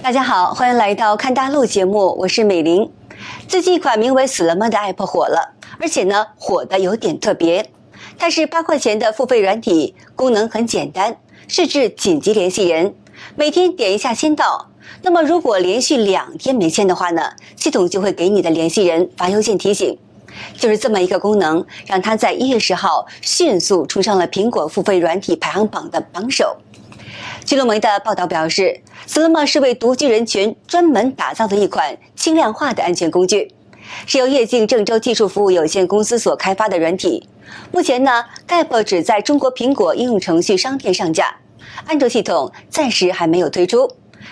大家好，欢迎来到看大陆节目，我是美玲。最近一款名为“死了吗”的 App 火了，而且呢火的有点特别。它是8块钱的付费软体，功能很简单，设置紧急联系人，每天点一下签到。那么如果连续2天没签的话呢，系统就会给你的联系人发邮件提醒。就是这么一个功能，让它在1月10号迅速冲上了苹果付费软体排行榜的榜首。据路媒的报道表示，死了吗是为独居人群专门打造的一款轻量化的安全工具，是由跃进郑州技术服务有限公司所开发的软体。目前呢 ，App 只在中国苹果应用程序商店上架，安卓系统暂时还没有推出，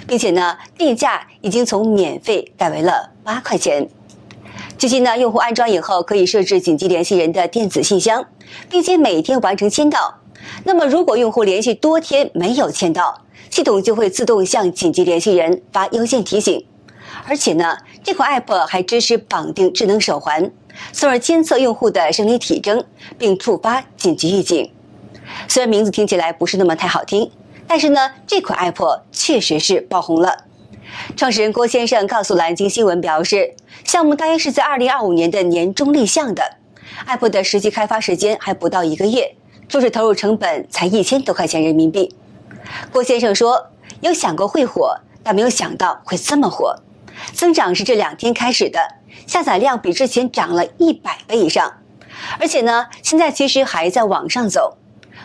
并且呢，定价已经从免费改为了8块钱。据悉呢，用户安装以后可以设置紧急联系人的电子信箱，并且每天完成签到。那么如果用户连续多天没有签到，系统就会自动向紧急联系人发邮件提醒。而且呢，这款 App 还支持绑定智能手环，从而监测用户的生理体征，并触发紧急预警。虽然名字听起来不是那么太好听，但是呢，这款 App 确实是爆红了。创始人郭先生告诉南京新闻表示，项目大约是在2025年的年中立项的 ，App 的实际开发时间还不到1个月，初始投入成本才1000多块钱人民币。郭先生说，有想过会火，但没有想到会这么火。增长是这2天开始的，下载量比之前涨了100倍以上，而且呢，现在其实还在往上走。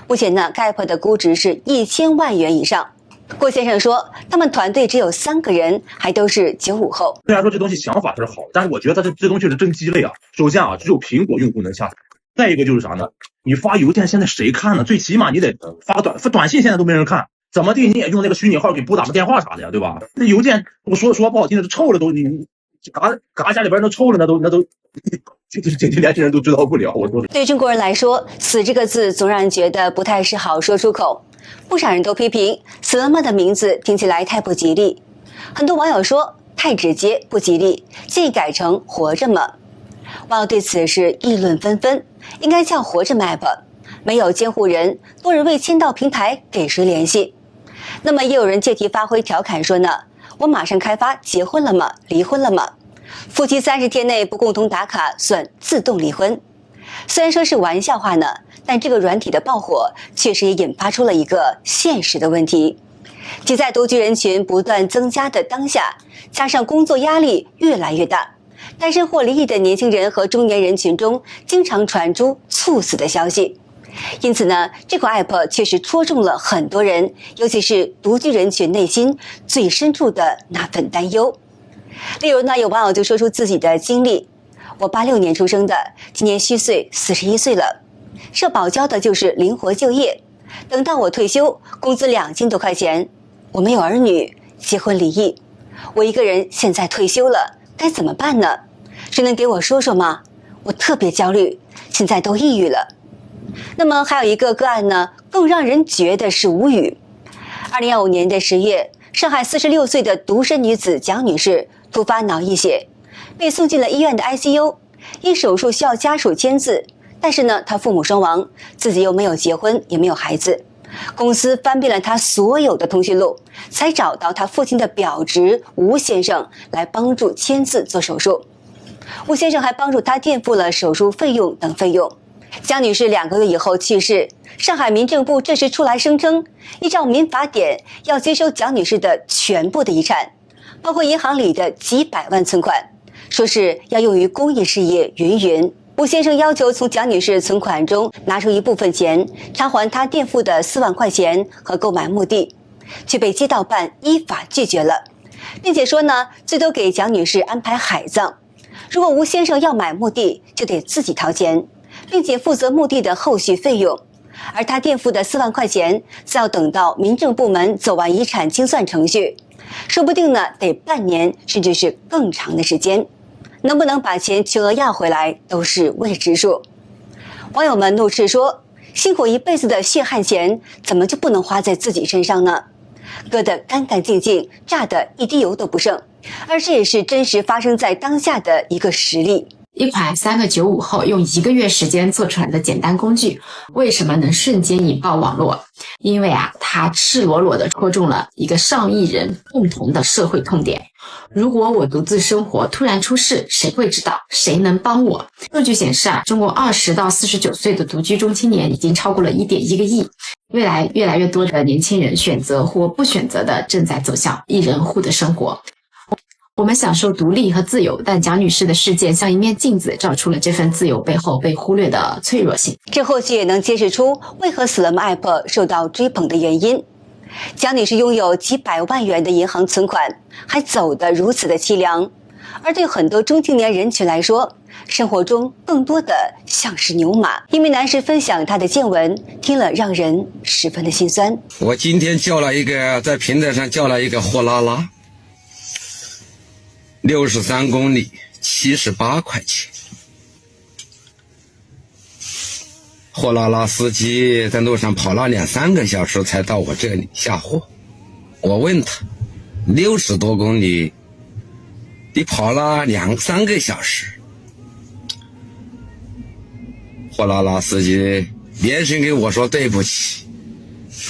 目前呢 ，App 的估值是1000万元以上。郭先生说，他们团队只有3个人，还都是95后。虽然说这东西想法是好，但是我觉得这东西是真鸡肋啊！首先啊，只有苹果用户能下载。再一个就是啥呢？你发邮件现在谁看呢？最起码你得发个短信，现在都没人看，怎么地你也用那个虚拟号给拨打个电话啥的呀，对吧？那邮件我说不好听的，都臭了都，你嘎家里边都臭了，那都紧急联系人都知道不了。我说，对中国人来说，死这个字总让人觉得不太是好说出口。不少人都批评死了吗的名字听起来太不吉利，很多网友说太直接不吉利，建议改成活着吗。网友对此是议论纷纷，应该叫活着 App， 没有监护人，多人为签到平台给谁联系？那么也有人借题发挥调侃说呢，我马上开发结婚了吗？离婚了吗？夫妻30天内不共同打卡算自动离婚。虽然说是玩笑话呢，但这个软体的爆火确实也引发出了一个现实的问题，即在独居人群不断增加的当下，加上工作压力越来越大，单身或离异的年轻人和中年人群中经常传出猝死的消息。因此呢，这款 App 确实戳中了很多人，尤其是独居人群内心最深处的那份担忧。例如呢，有网友就说出自己的经历，我86年出生的，今年虚岁41岁了，社保交的就是灵活就业，等到我退休，工资2000多块钱，我没有儿女，结婚离异，我一个人现在退休了，该怎么办呢？谁能给我说说吗？我特别焦虑，现在都抑郁了。那么还有一个个案呢，更让人觉得是无语。2015年的10月，上海46岁的独身女子蒋女士突发脑溢血，被送进了医院的 ICU， 因手术需要家属签字，但是呢，她父母双亡，自己又没有结婚，也没有孩子。公司翻遍了她所有的通讯录，才找到她父亲的表侄吴先生来帮助签字做手术。吴先生还帮助她垫付了手术费用等费用。江女士2个月以后去世，上海民政部这时出来声称，依照民法典要接收蒋女士的全部的遗产，包括银行里的几百万存款，说是要用于公益事业云云。吴先生要求从蒋女士存款中拿出一部分钱，偿还她垫付的4万块钱和购买墓地，却被街道办依法拒绝了，并且说呢，最多给蒋女士安排海葬，如果吴先生要买墓地，就得自己掏钱，并且负责墓地的后续费用，而他垫付的4万块钱，则要等到民政部门走完遗产清算程序，说不定呢得半年甚至是更长的时间，能不能把钱全额要回来都是未知数。网友们怒斥说，辛苦一辈子的血汗钱怎么就不能花在自己身上呢？割得干干净净，榨得一滴油都不剩。而这也是真实发生在当下的一个实例。一款3个95后用1个月时间做出来的简单工具，为什么能瞬间引爆网络？因为它赤裸裸地戳中了一个上亿人共同的社会痛点。如果我独自生活突然出事，谁会知道？谁能帮我？数据显示中国20到49岁的独居中青年已经超过了1.1个亿。未来越来越多的年轻人选择或不选择的正在走向一人户的生活。我们享受独立和自由，但蒋女士的事件像一面镜子，照出了这份自由背后被忽略的脆弱性。这或许也能揭示出为何 Slum App 受到追捧的原因。蒋女士拥有几百万元的银行存款，还走得如此的凄凉，而对很多中青年人群来说，生活中更多的像是牛马。一名男士分享他的见闻，听了让人十分的心酸。我今天叫了一个，在平台上叫了一个货拉拉，63公里78块钱。货拉拉司机在路上跑了2-3个小时才到我这里下货。我问他，60多公里你跑了2-3个小时。货拉拉司机连声给我说对不起，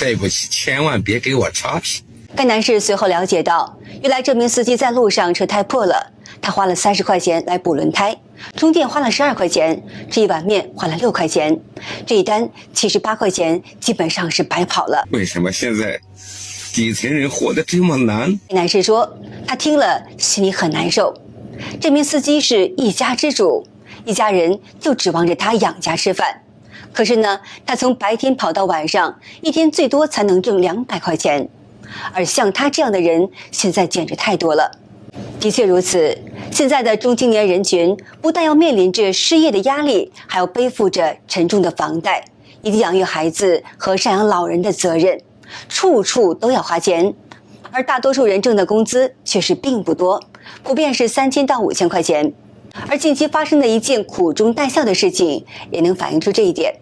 对不起，千万别给我差评。该男士随后了解到，原来这名司机在路上车胎破了，他花了30块钱来补轮胎，充电花了12块钱，吃一碗面花了6块钱，这一单78块钱基本上是白跑了。为什么现在底层人活得这么难？男士说，他听了心里很难受。这名司机是一家之主，一家人就指望着他养家吃饭。可是呢，他从白天跑到晚上，一天最多才能挣200块钱。而像他这样的人，现在简直太多了。的确如此，现在的中青年人群不但要面临着失业的压力，还要背负着沉重的房贷，以及养育孩子和赡养老人的责任，处处都要花钱。而大多数人挣的工资却是并不多，普遍是3000到5000块钱。而近期发生的一件苦中带笑的事情，也能反映出这一点。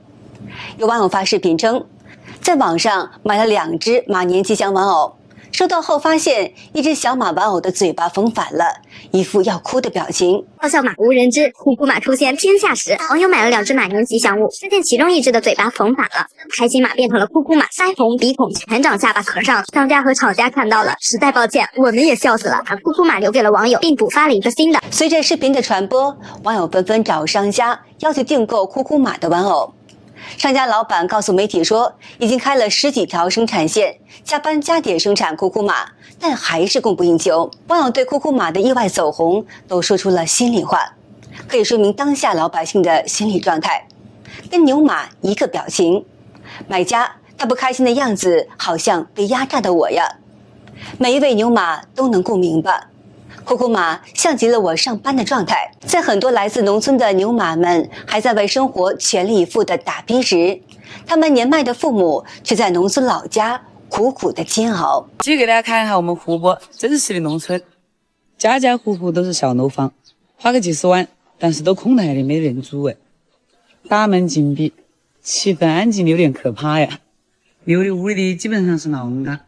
有网友发视频称，在网上买了2只马年吉祥玩偶，收到后发现一只小马玩偶的嘴巴缝反了，一副要哭的表情。爆笑马无人知，酷酷马出现天下时，网友买了2只马年吉祥物，发现其中一只的嘴巴缝反了，开心马变成了酷酷马，腮红、鼻孔全长下巴合上。商家和厂家看到了，实在抱歉，我们也笑死了，把酷酷马留给了网友，并补发了一个新的。随着视频的传播，网友纷纷找商家要求订购酷酷马的玩偶。商家老板告诉媒体说，已经开了10几条生产线，加班加点生产酷酷马，但还是供不应求。网友对酷酷马的意外走红都说出了心里话，可以说明当下老百姓的心理状态。跟牛马一个表情，买家他不开心的样子好像被压榨的我呀。每一位牛马都能共鸣吧。酷酷马像极了我上班的状态，在很多来自农村的牛马们还在为生活全力以赴的打拼时，他们年迈的父母却在农村老家苦苦的煎熬。给大家看一下我们湖泊真实的农村，家家户户都是小楼房，花个几十万，但是都空台的，没人住哎。大门紧闭，气氛安静，有点可怕呀。有的屋里的基本上是老人家，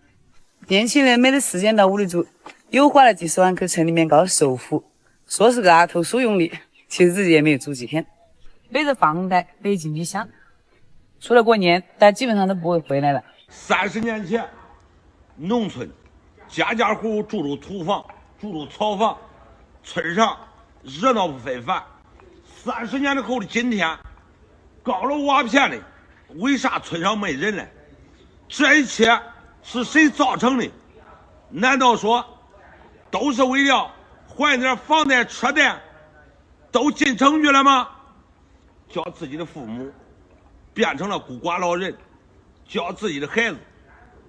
年轻人没得时间到屋里住。又花了几十万给城里面搞首付，说是个阿头书用的，其实自己也没有住几天，背着房贷背井离乡，除了过年，但基本上都不会回来了。30年前，农村家家户住入土房，住入草房，村上热闹不非凡。30年后的今天，高楼瓦片的，为啥村上没人了？这一切是谁造成的？难道说都是为了还点房贷车贷都进城去了吗？叫自己的父母变成了孤寡老人，叫自己的孩子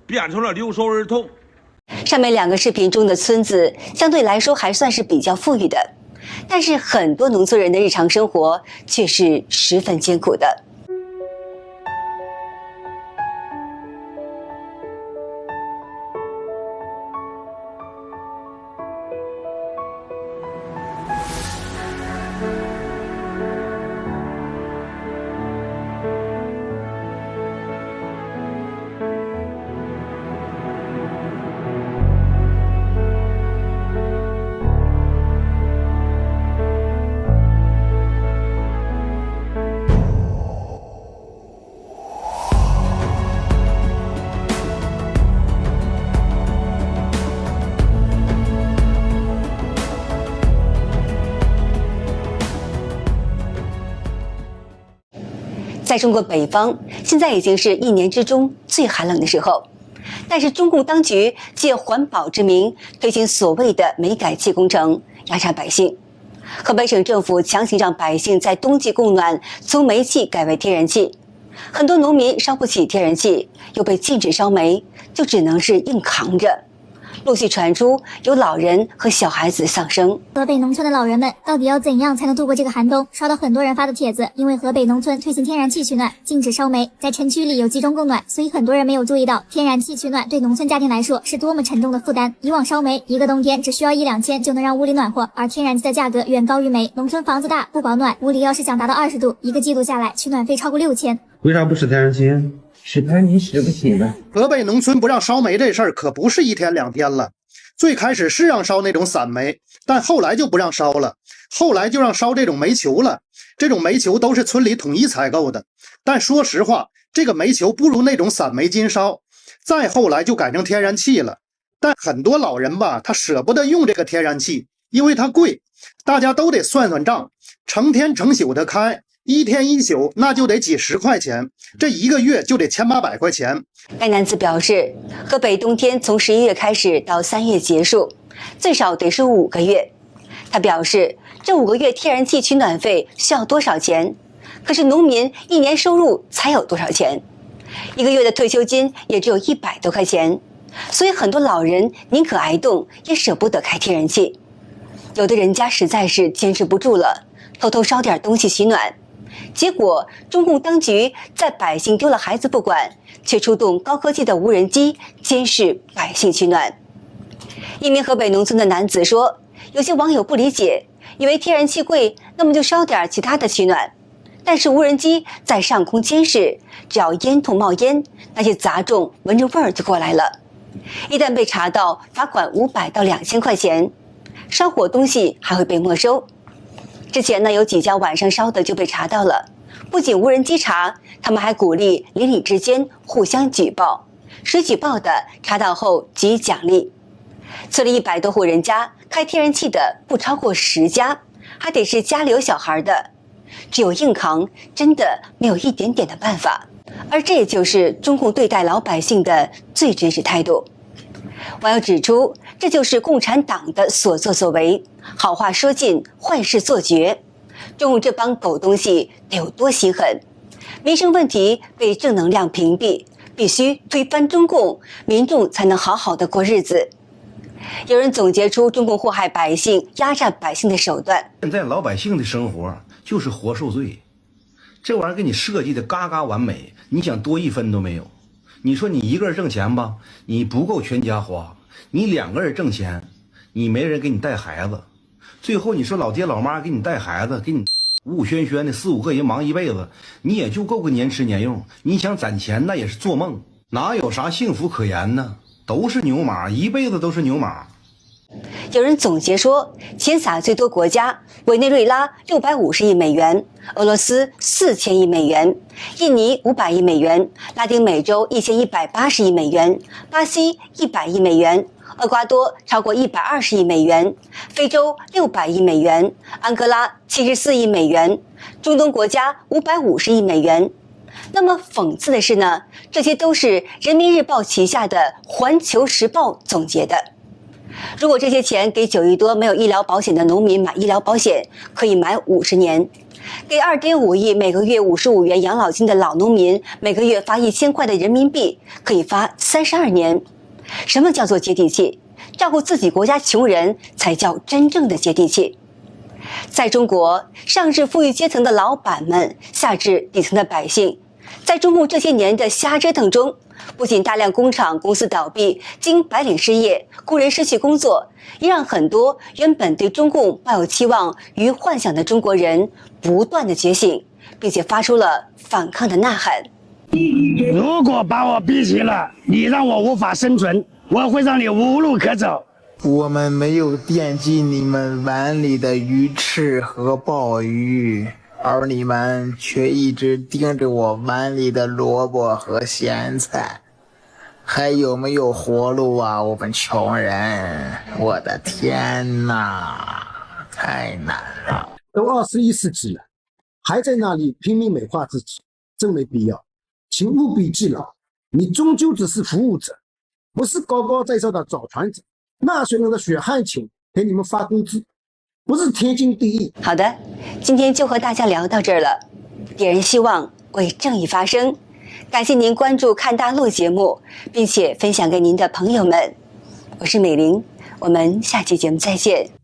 变成了留守儿童。上面2个视频中的村子相对来说还算是比较富裕的，但是很多农村人的日常生活却是十分艰苦的。在中国北方，现在已经是一年之中最寒冷的时候，但是中共当局借环保之名推行所谓的煤改气工程，压榨百姓。河北省政府强行让百姓在冬季供暖从煤气改为天然气，很多农民烧不起天然气，又被禁止烧煤，就只能是硬扛着。陆续传出有老人和小孩子丧生。河北农村的老人们到底要怎样才能度过这个寒冬？刷到很多人发的帖子，因为河北农村推行天然气取暖，禁止烧煤，在城区里有集中供暖，所以很多人没有注意到天然气取暖对农村家庭来说是多么沉重的负担。以往烧煤一个冬天只需要1-2千就能让屋里暖和，而天然气的价格远高于煤。农村房子大不保暖，屋里要是想达到20度，一个季度下来取暖费超过6000。为啥不使天然气？使天然气使不起呢。河北农村不让烧煤这事儿可不是1天2天了。最开始是让烧那种散煤，但后来就不让烧了，后来就让烧这种煤球了。这种煤球都是村里统一采购的，但说实话，这个煤球不如那种散煤筋烧。再后来就改成天然气了，但很多老人吧，他舍不得用这个天然气，因为它贵，大家都得算算账，成天成宿的开。1天1宿那就得几10块钱，这1个月就得1800块钱。该男子表示，河北冬天从11月开始到3月结束，最少得是5个月。他表示，这5个月天然气取暖费需要多少钱？可是农民1年收入才有多少钱？1个月的退休金也只有100多块钱，所以很多老人宁可挨冻，也舍不得开天然气。有的人家实在是坚持不住了，偷偷烧点东西取暖。结果，中共当局在百姓丢了孩子不管，却出动高科技的无人机监视百姓取暖。一名河北农村的男子说，有些网友不理解，以为天然气贵，那么就烧点其他的取暖。但是无人机在上空监视，只要烟囱冒烟，那些杂种闻着味儿就过来了。一旦被查到，罚款500到2000块钱，烧火东西还会被没收。之前呢，有几家晚上烧的就被查到了，不仅无人机查，他们还鼓励邻里之间互相举报，谁举报的查到后给予奖励。村里100多户人家，开天然气的不超过10家，还得是家里有小孩的，只有硬扛，真的没有一点点的办法。而这也就是中共对待老百姓的最真实态度。网友指出，这就是共产党的所作所为，好话说尽，坏事做绝。中共这帮狗东西得有多心狠？民生问题被正能量屏蔽，必须推翻中共，民众才能好好的过日子。有人总结出中共祸害百姓、压榨百姓的手段。现在老百姓的生活就是活受罪，这玩意儿给你设计的嘎嘎完美，你想多1分都没有。你说你一个人挣钱吧，你不够全家花；你2个人挣钱，你没人给你带孩子。最后你说老爹老妈给你带孩子，给你五轩轩的4-5个人忙一辈子，你也就够个年吃年用。你想攒钱那也是做梦，哪有啥幸福可言呢？都是牛马，一辈子都是牛马。有人总结说，钱撒最多国家，委内瑞拉650亿美元，俄罗斯4000亿美元，印尼500亿美元，拉丁美洲1180亿美元，巴西100亿美元，厄瓜多超过120亿美元，非洲600亿美元，安哥拉74亿美元，中东国家550亿美元。那么讽刺的是呢，这些都是人民日报旗下的环球时报总结的。如果这些钱给9亿多没有医疗保险的农民买医疗保险，可以买50年；给2.5亿每个月55元养老金的老农民，每个月发1000块的人民币，可以发32年。什么叫做接地气？照顾自己国家穷人才叫真正的接地气。在中国，上至富裕阶层的老板们，下至底层的百姓，在中共这些年的瞎折腾中，不仅大量工厂公司倒闭，经白领失业，工人失去工作，也让很多原本对中共抱有期望与幻想的中国人不断的觉醒，并且发出了反抗的呐喊。如果把我逼急了，你让我无法生存，我会让你无路可走。我们没有惦记你们碗里的鱼翅和鲍鱼，而你们却一直盯着我碗里的萝卜和咸菜。还有没有活路啊，我们穷人？我的天哪，太难了！都21世纪了，还在那里拼命美化自己，真没必要。请务必记牢，你终究只是服务者，不是高高在上的造船者。纳税人的血汗钱给你们发工资，不是天经地义。好的，今天就和大家聊到这儿了。点燃希望，为正义发声。感谢您关注看大陆节目，并且分享给您的朋友们。我是美玲，我们下期节目再见。